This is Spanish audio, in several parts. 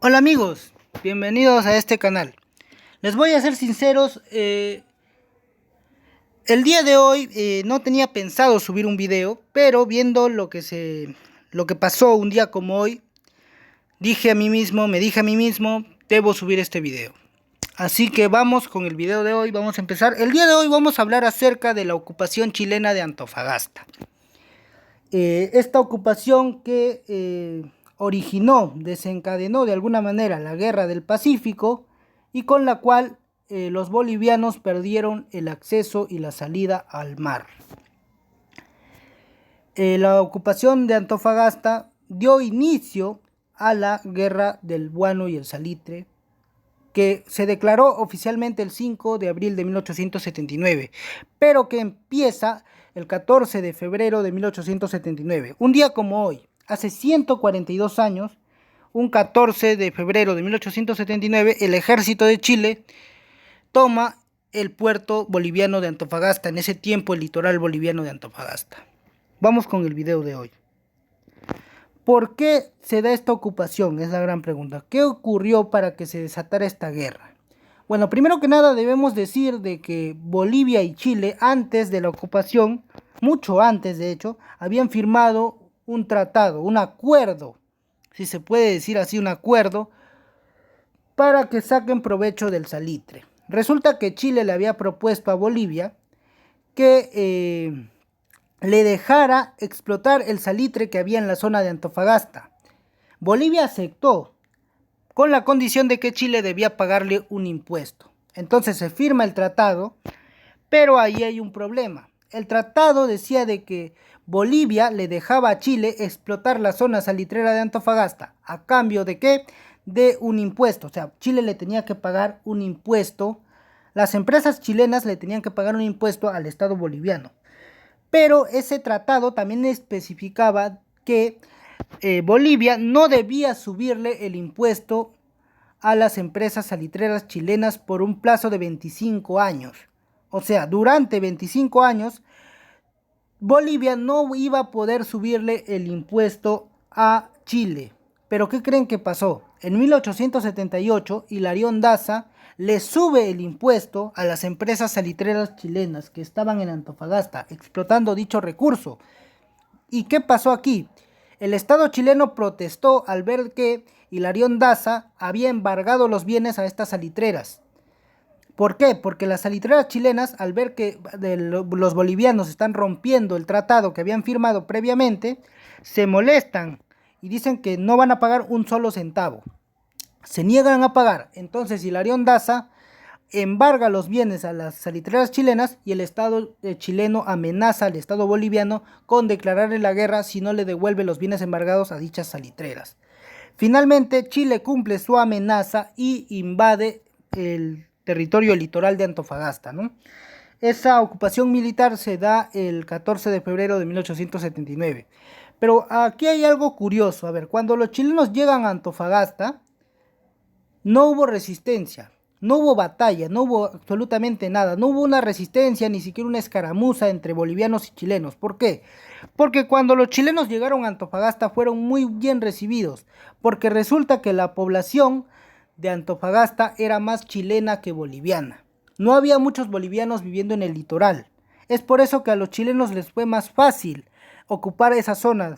Hola amigos, bienvenidos a este canal. Les voy a ser sinceros, el día de hoy no tenía pensado subir un video, pero viendo lo que pasó un día como hoy, me dije a mí mismo, debo subir este video. Así que vamos con el video de hoy, vamos a empezar. El día de hoy vamos a hablar acerca de la ocupación chilena de Antofagasta. Esta ocupación que desencadenó de alguna manera la Guerra del Pacífico y con la cual los bolivianos perdieron el acceso y la salida al mar. La ocupación de Antofagasta dio inicio a la Guerra del Guano y el Salitre, que se declaró oficialmente el 5 de abril de 1879, pero que empieza el 14 de febrero de 1879. Un día como hoy, hace 142 años, un 14 de febrero de 1879, el ejército de Chile toma el puerto boliviano de Antofagasta, en ese tiempo el litoral boliviano de Antofagasta. Vamos con el video de hoy. ¿Por qué se da esta ocupación? Es la gran pregunta. ¿Qué ocurrió para que se desatara esta guerra? Bueno, primero que nada debemos decir de que Bolivia y Chile antes de la ocupación, mucho antes de hecho, habían firmado un tratado, un acuerdo, si se puede decir así, un acuerdo para que saquen provecho del salitre. Resulta que Chile le había propuesto a Bolivia que le dejara explotar el salitre que había en la zona de Antofagasta. Bolivia aceptó, con la condición de que Chile debía pagarle un impuesto. Entonces se firma el tratado, pero ahí hay un problema. El tratado decía de que Bolivia le dejaba a Chile explotar la zona salitrera de Antofagasta. ¿A cambio de qué? De un impuesto. O sea, Chile le tenía que pagar un impuesto. Las empresas chilenas le tenían que pagar un impuesto al Estado boliviano. Pero ese tratado también especificaba que Bolivia no debía subirle el impuesto a las empresas salitreras chilenas por un plazo de 25 años. O sea, durante 25 años, Bolivia no iba a poder subirle el impuesto a Chile. Pero ¿qué creen que pasó? En 1878, Hilarión Daza le sube el impuesto a las empresas salitreras chilenas que estaban en Antofagasta, explotando dicho recurso. ¿Y qué pasó aquí? El Estado chileno protestó al ver que Hilarión Daza había embargado los bienes a estas salitreras. ¿Por qué? Porque las salitreras chilenas, al ver que los bolivianos están rompiendo el tratado que habían firmado previamente, se molestan y dicen que no van a pagar un solo centavo. Se niegan a pagar. Entonces Hilarión Daza embarga los bienes a las salitreras chilenas y el Estado chileno amenaza al Estado boliviano con declararle la guerra si no le devuelve los bienes embargados a dichas salitreras. Finalmente, Chile cumple su amenaza y invade el territorio litoral de Antofagasta, ¿no? Esa ocupación militar se da el 14 de febrero de 1879. Pero aquí hay algo curioso. A ver, cuando los chilenos llegan a Antofagasta, no hubo resistencia, no hubo batalla, no hubo absolutamente nada, no hubo una resistencia, ni siquiera una escaramuza entre bolivianos y chilenos. ¿Por qué? Porque cuando los chilenos llegaron a Antofagasta fueron muy bien recibidos, porque resulta que la población de Antofagasta era más chilena que boliviana. No había muchos bolivianos viviendo en el litoral. Es por eso que a los chilenos les fue más fácil ocupar esa zona.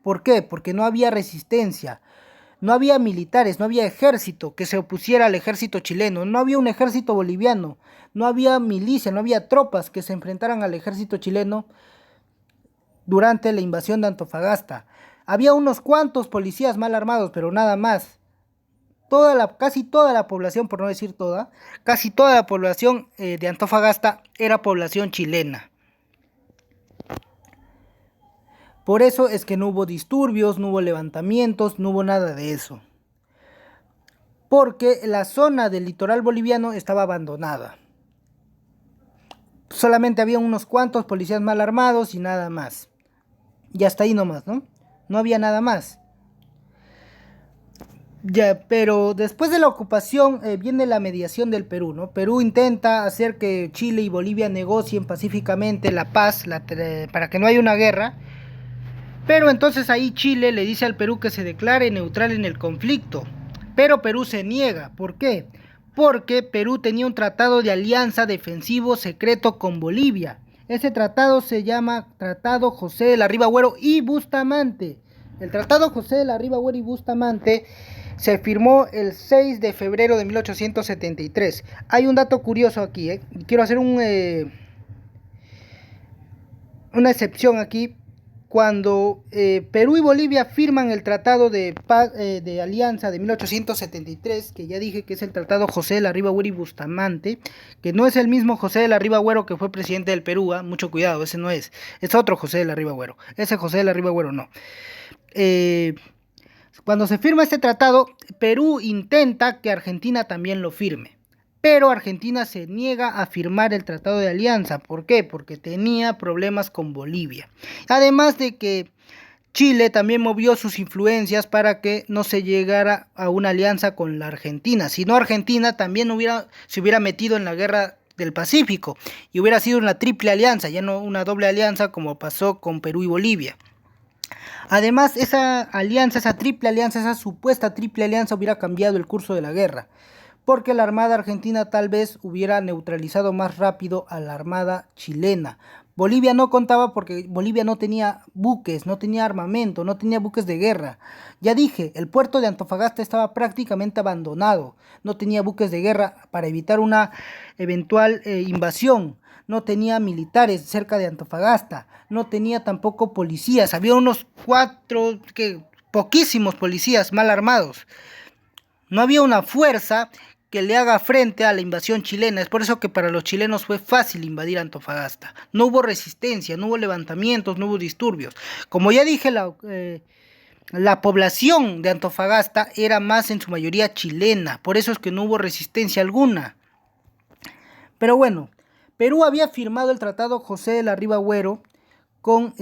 ¿Por qué? Porque no había resistencia. No había militares, no había ejército que se opusiera al ejército chileno, no había un ejército boliviano, no había milicia, no había tropas que se enfrentaran al ejército chileno durante la invasión de Antofagasta. Había unos cuantos policías mal armados, pero nada más. Casi toda la población, por no decir toda, casi toda la población de Antofagasta era población chilena. Por eso es que no hubo disturbios, no hubo levantamientos, no hubo nada de eso. Porque la zona del litoral boliviano estaba abandonada. Solamente había unos cuantos policías mal armados y nada más. Y hasta ahí nomás, ¿no? No había nada más. Ya, pero después de la ocupación viene la mediación del Perú, ¿no? Perú intenta hacer que Chile y Bolivia negocien pacíficamente la paz para que no haya una guerra. Pero entonces ahí Chile le dice al Perú que se declare neutral en el conflicto. pero Perú se niega. ¿Por qué? Porque Perú tenía un tratado de alianza defensivo secreto con Bolivia. Ese tratado se llama Tratado José de Larriba Agüero y Bustamante. El Tratado José de Larriba Agüero y Bustamante se firmó el 6 de febrero de 1873. Hay un dato curioso aquí, quiero hacer una excepción aquí. Cuando Perú y Bolivia firman el Tratado de Alianza de 1873, que ya dije que es el Tratado José de Larriba Agüero y Bustamante, que no es el mismo José de Larriba Agüero que fue presidente del Perú, mucho cuidado, ese no es otro José de Larriba Agüero, ese José de Larriba Agüero no. Cuando se firma este tratado, Perú intenta que Argentina también lo firme. Pero Argentina se niega a firmar el Tratado de Alianza. ¿Por qué? Porque tenía problemas con Bolivia. Además de que Chile también movió sus influencias para que no se llegara a una alianza con la Argentina. Si no, Argentina también se hubiera metido en la guerra del Pacífico y hubiera sido una triple alianza, ya no una doble alianza como pasó con Perú y Bolivia. Además, esa triple alianza, esa supuesta triple alianza hubiera cambiado el curso de la guerra, porque la Armada Argentina tal vez hubiera neutralizado más rápido a la Armada chilena. Bolivia no contaba porque Bolivia no tenía buques, no tenía armamento, no tenía buques de guerra. Ya dije, el puerto de Antofagasta estaba prácticamente abandonado, no tenía buques de guerra para evitar una eventual invasión. No tenía militares cerca de Antofagasta, no tenía tampoco policías, había unos poquísimos policías mal armados. No había una fuerza que le haga frente a la invasión chilena. Es por eso que para los chilenos fue fácil invadir Antofagasta. No hubo resistencia, no hubo levantamientos, no hubo disturbios. Como ya dije, la población de Antofagasta era más en su mayoría chilena, por eso es que no hubo resistencia alguna. Pero bueno, Perú había firmado el Tratado José de Larriba Agüero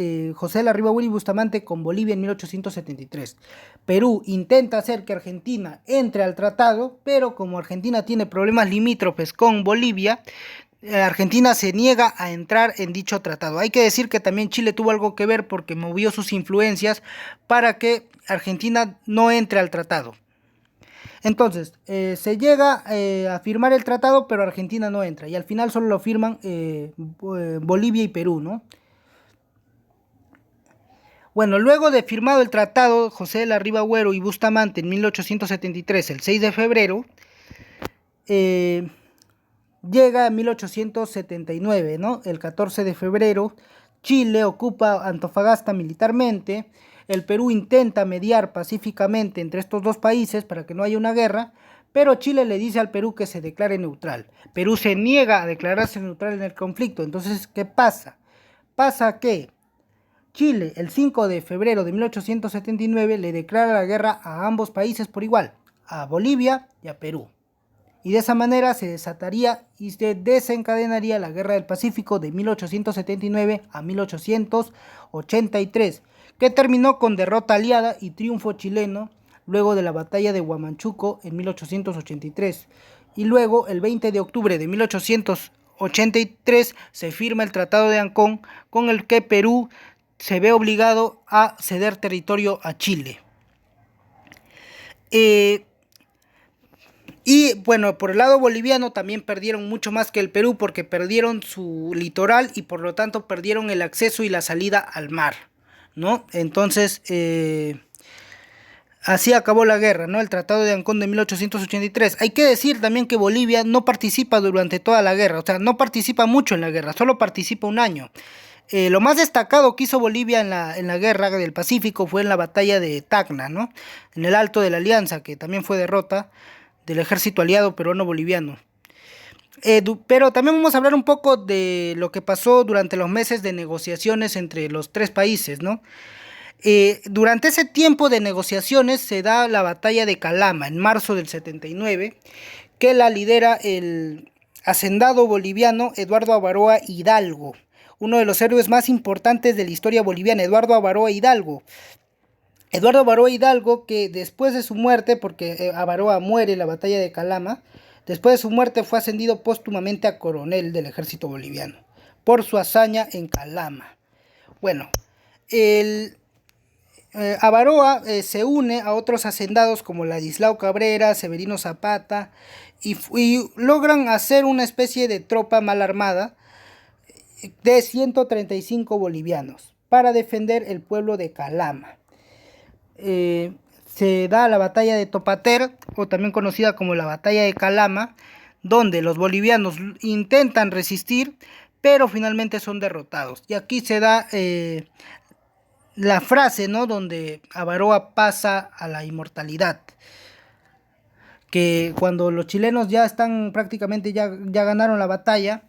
y Bustamante con Bolivia en 1873. Perú intenta hacer que Argentina entre al tratado, pero como Argentina tiene problemas limítrofes con Bolivia, Argentina se niega a entrar en dicho tratado. Hay que decir que también Chile tuvo algo que ver porque movió sus influencias para que Argentina no entre al tratado. Entonces, se llega a firmar el tratado, pero Argentina no entra. Y al final solo lo firman Bolivia y Perú, ¿no? Bueno, luego de firmado el tratado, José de Larriba Agüero y Bustamante en 1873, el 6 de febrero, llega a 1879, ¿no? El 14 de febrero, Chile ocupa Antofagasta militarmente. El Perú intenta mediar pacíficamente entre estos dos países para que no haya una guerra, pero Chile le dice al Perú que se declare neutral. Perú se niega a declararse neutral en el conflicto. Entonces, ¿qué pasa? Pasa que Chile, el 5 de febrero de 1879, le declara la guerra a ambos países por igual, a Bolivia y a Perú. Y de esa manera se desataría y se desencadenaría la Guerra del Pacífico de 1879 a 1883, que terminó con derrota aliada y triunfo chileno luego de la batalla de Huamachuco en 1883. Y luego, el 20 de octubre de 1883, se firma el Tratado de Ancón, con el que Perú se ve obligado a ceder territorio a Chile. Y bueno, por el lado boliviano también perdieron mucho más que el Perú porque perdieron su litoral y por lo tanto perdieron el acceso y la salida al mar, ¿no? Entonces, así acabó la guerra, ¿no? El Tratado de Ancón de 1883. Hay que decir también que Bolivia no participa durante toda la guerra, o sea, no participa mucho en la guerra, solo participa un año. Lo más destacado que hizo Bolivia en la guerra del Pacífico fue en la batalla de Tacna, ¿no? En el Alto de la Alianza, que también fue derrota del ejército aliado peruano-boliviano. Pero también vamos a hablar un poco de lo que pasó durante los meses de negociaciones entre los tres países, ¿no? Durante ese tiempo de negociaciones se da la batalla de Calama en marzo del 79, que la lidera el hacendado boliviano Eduardo Avaroa Hidalgo, uno de los héroes más importantes de la historia boliviana, Eduardo Avaroa Hidalgo. Eduardo Avaroa Hidalgo, que después de su muerte, porque Avaroa muere en la batalla de Calama, después de su muerte fue ascendido póstumamente a coronel del ejército boliviano por su hazaña en Calama. Bueno, Avaroa se une a otros hacendados como Ladislao Cabrera, Severino Zapata y logran hacer una especie de tropa mal armada de 135 bolivianos para defender el pueblo de Calama. Se da la batalla de Topater, o también conocida como la batalla de Calama, donde los bolivianos intentan resistir, pero finalmente son derrotados. Y aquí se da la frase, ¿no?, donde Avaroa pasa a la inmortalidad. Que cuando los chilenos ya están prácticamente, ya ganaron la batalla,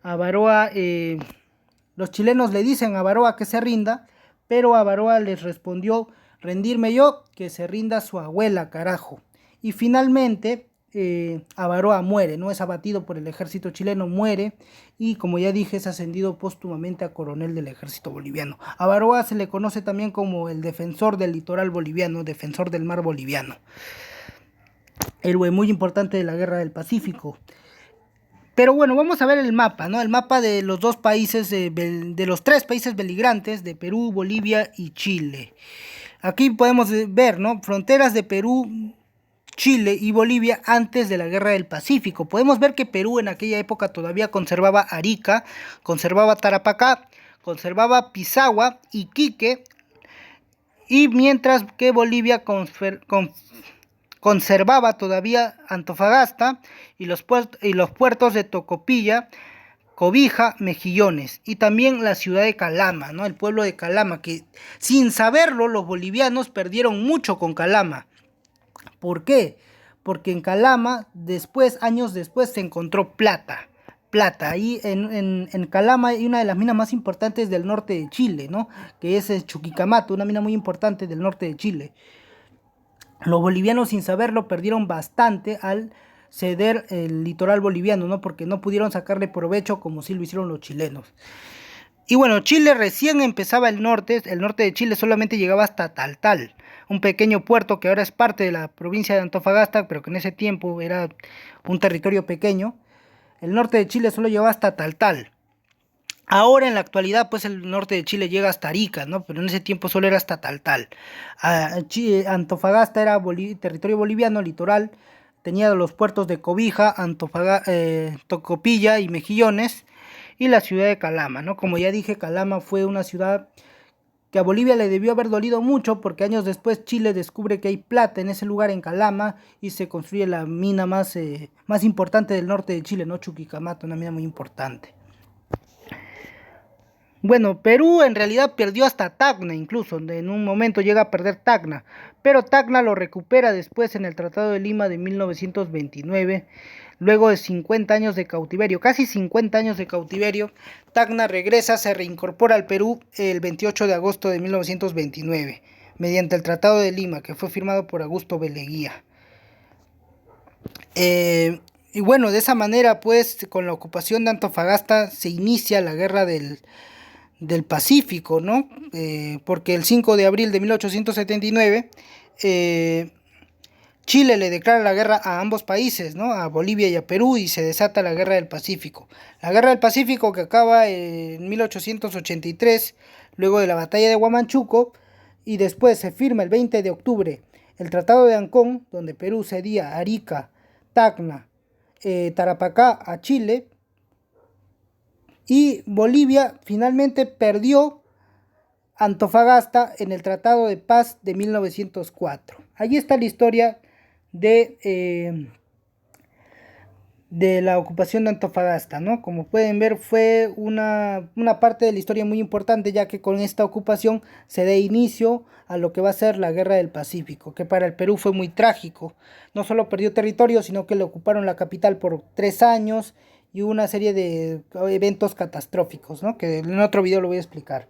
Avaroa, los chilenos le dicen a Avaroa que se rinda, pero Avaroa les respondió: rendirme yo, que se rinda su abuela, carajo. Y finalmente Avaroa muere, no es abatido por el ejército chileno, muere, y como ya dije, es ascendido póstumamente a coronel del ejército boliviano. A Avaroa se le conoce también como el defensor del litoral boliviano, defensor del mar boliviano. Héroe muy importante de la guerra del Pacífico. Pero bueno, vamos a ver el mapa, ¿no? El mapa de los dos países, de los tres países beligrantes, de Perú, Bolivia y Chile. Aquí podemos ver, ¿no?, fronteras de Perú, Chile y Bolivia antes de la guerra del Pacífico. Podemos ver que Perú en aquella época todavía conservaba Arica, conservaba Tarapacá, conservaba Pisagua, Iquique, y mientras que Bolivia conservaba todavía Antofagasta y los puertos de Tocopilla, Cobija, Mejillones, y también la ciudad de Calama, ¿no?, el pueblo de Calama, que sin saberlo los bolivianos perdieron mucho con Calama. ¿Por qué? Porque en Calama, años después, se encontró plata. Ahí en Calama hay una de las minas más importantes del norte de Chile, ¿no?, que es el Chuquicamata, una mina muy importante del norte de Chile. Los bolivianos, sin saberlo, perdieron bastante al ceder el litoral boliviano, ¿no?, porque no pudieron sacarle provecho como sí lo hicieron los chilenos. Y bueno, Chile recién empezaba el norte de Chile solamente llegaba hasta Taltal, un pequeño puerto que ahora es parte de la provincia de Antofagasta, pero que en ese tiempo era un territorio pequeño. El norte de Chile solo llegaba hasta Taltal. Ahora en la actualidad pues el norte de Chile llega hasta Arica, ¿no?, pero en ese tiempo solo era hasta Taltal. Antofagasta era territorio boliviano, litoral, tenía los puertos de Cobija, Tocopilla y Mejillones, y la ciudad de Calama, ¿no? Como ya dije, Calama fue una ciudad que a Bolivia le debió haber dolido mucho, porque años después Chile descubre que hay plata en ese lugar, en Calama, y se construye la mina más importante del norte de Chile, ¿no?, Chuquicamata, una mina muy importante. Bueno, Perú en realidad perdió hasta Tacna, incluso en un momento llega a perder Tacna, pero Tacna lo recupera después en el Tratado de Lima de 1929, luego de 50 años de cautiverio, casi 50 años de cautiverio. Tacna regresa, se reincorpora al Perú el 28 de agosto de 1929, mediante el Tratado de Lima, que fue firmado por Augusto Beleguía. Y bueno, de esa manera, pues, con la ocupación de Antofagasta se inicia la guerra del Pacífico, ¿no? Porque el 5 de abril de 1879 Chile le declara la guerra a ambos países, ¿no?, a Bolivia y a Perú, y se desata la guerra del Pacífico. La guerra del Pacífico, que acaba en 1883, luego de la batalla de Huamachuco, y después se firma el 20 de octubre el Tratado de Ancón, donde Perú cedía Arica, Tacna, Tarapacá a Chile, y Bolivia finalmente perdió Antofagasta en el Tratado de Paz de 1904. Allí está la historia de la ocupación de Antofagasta, ¿no? Como pueden ver, fue una parte de la historia muy importante, ya que con esta ocupación se da inicio a lo que va a ser la Guerra del Pacífico, que para el Perú fue muy trágico. No solo perdió territorio, sino que le ocuparon la capital por 3 años y una serie de eventos catastróficos, ¿no?, que en otro video lo voy a explicar.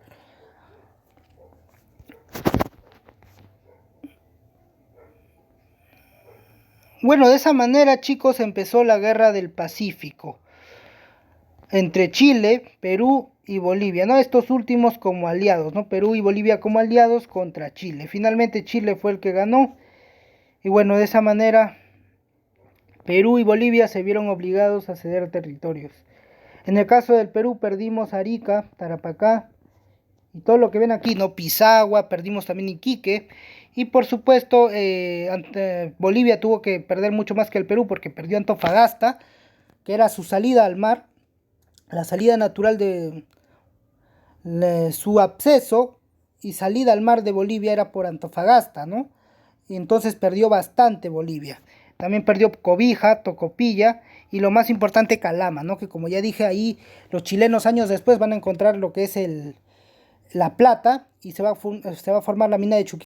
Bueno, de esa manera, chicos, empezó la Guerra del Pacífico entre Chile, Perú y Bolivia, ¿no?, estos últimos como aliados, ¿no?, Perú y Bolivia como aliados contra Chile. Finalmente Chile fue el que ganó, y bueno, de esa manera Perú y Bolivia se vieron obligados a ceder territorios. En el caso del Perú perdimos Arica, Tarapacá y todo lo que ven aquí, ¿no? Pisagua, perdimos también Iquique. Y por supuesto, Bolivia tuvo que perder mucho más que el Perú porque perdió Antofagasta, que era su salida al mar, la salida natural de su acceso y salida al mar de Bolivia era por Antofagasta, ¿no? Y entonces perdió bastante Bolivia. También perdió Cobija, Tocopilla y lo más importante Calama, ¿no? Que como ya dije ahí, los chilenos años después van a encontrar lo que es la plata y se va a formar la mina de Chuquicamata.